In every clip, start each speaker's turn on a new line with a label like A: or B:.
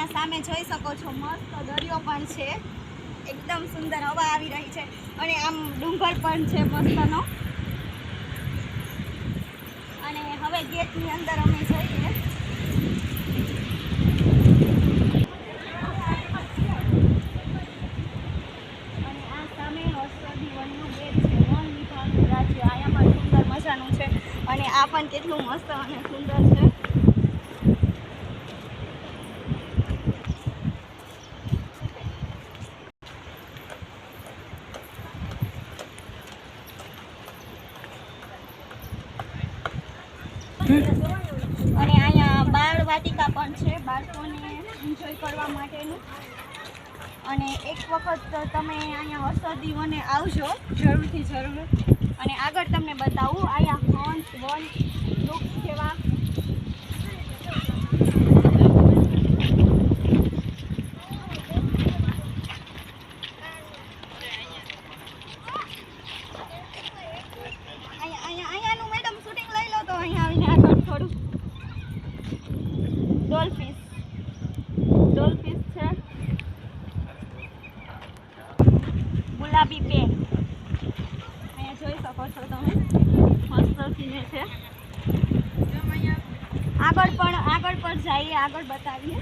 A: અહીંયા સામે જોઈ શકો છો મસ્ત દરિયો પણ છે, એકદમ સુંદર હવા આવી રહી છે અને આમ ડુંગર પણ છે મસ્તનો. અને હવે ગેટની અંદર અમે જઈએ. અને આ સામે હર્ષદી વનનું ગેટ છે, વન વિભાગનું રાજ્ય. અહીંયા પણ સુંદર મજાનું છે અને આ પણ કેટલું મસ્ત અને સુંદર છે. અને અહીંયા બાળ વાટિકા પણ છે બાળકોને એન્જોય કરવા માટેનું. અને એક વખત તમે અહીંયા હર્ષદી વને આવજો જરૂરથી જરૂર. અને આગળ તમને બતાવું અહીંયા હંસ વન વૃક્ષ જેવા અહીંયાનું મેડમ શૂટિંગ લઈ લો તો અહીંયા આવીને આગળ થોડું. ડોલ્ફિસ છે, ગુલાબી પેન અહીંયા જોઈ શકો છો તમે, મસ્ત સીને છે. આગળ પણ જઈએ, આગળ બતાવીએ.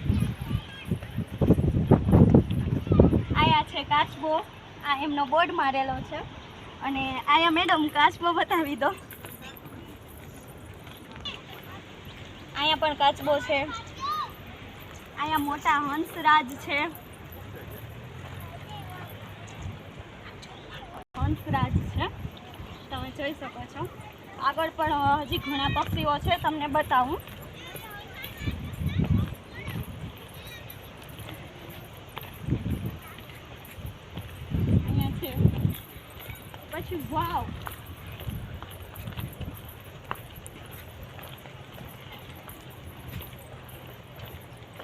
A: આયા છે કાચબો, આ એમનો બોર્ડ મારેલો છે. અને આયા મેડમ કાચબો બતાવી દો. અહીંયા પણ કાચબો છે. અહીંયા મોટા હંસરાજ છે, તમે જોઈ શકો છો. આગળ પણ હજી ઘણા પક્ષીઓ છે, તમને બતાવું. અહીંયા છે. પછી વાવ,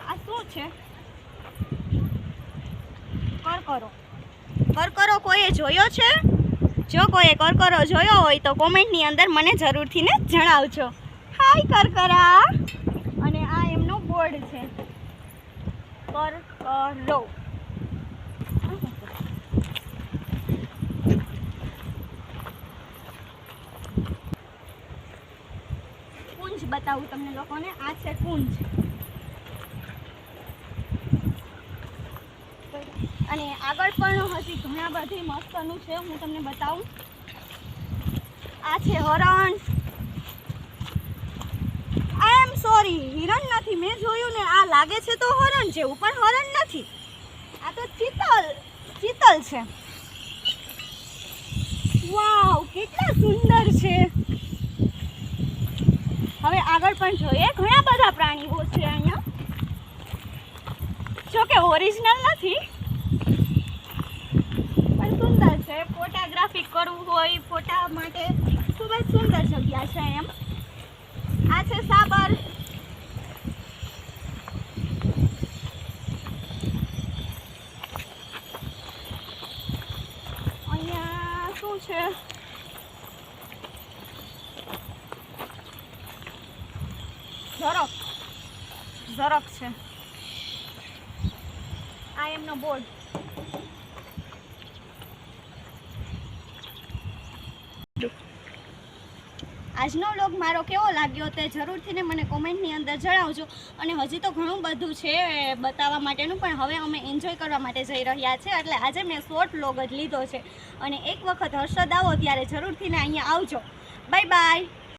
A: આ શું છે? કરકરો કોઈએ જોયો છે? જો કોઈએ કરકરો જોયો હોય તો કોમેન્ટની અંદર મને જરૂરથી ને જણાવજો. હાય કરકરા. અને આ એમનો બોર્ડ છે, કરકરો. કુંજ બતાવું તમને લોકોને. આ છે કુંજ. અને આગળ પણ હજી ઘણા બધી મસ્તનું છે, હું તમને બતાવું. આ છે હરણ. આઈ એમ સોરી, હિરણ નથી. મેં જોયું ને, આ લાગે છે તો હરણ જેવું, પણ હરણ નથી. આ તો ચિતલ છે. વાવ, કેટલા સુંદર છે. હવે આગળ પણ જોઈએ. ઘણા બધા પ્રાણીઓ છે અહીંયા, જોકે ઓરિજિનલ નથી. સુંદર છે, ફોટોગ્રાફી કરવું હોય ફોટા માટે ખૂબ જ સુંદર જગ્યા છે એમ. આ છે સાબર. અહીંયા શું છે? ઝરખ છે. આ એમનો બોર્ડ. આજનો વ્લોગ મારો કેવો લાગ્યો તે જરૂરથી ને મને કોમેન્ટની અંદર જણાવજો. અને હજી તો ઘણું બધું છે બતાવવા માટેનું, પણ હવે અમે એન્જોય કરવા માટે જઈ રહ્યા છે, એટલે આજે મેં શોર્ટ વ્લોગ જ લીધો છે. અને એક વખત હર્ષદ આવો ત્યારે જરૂરથી ને અહીંયા આવજો. Bye bye.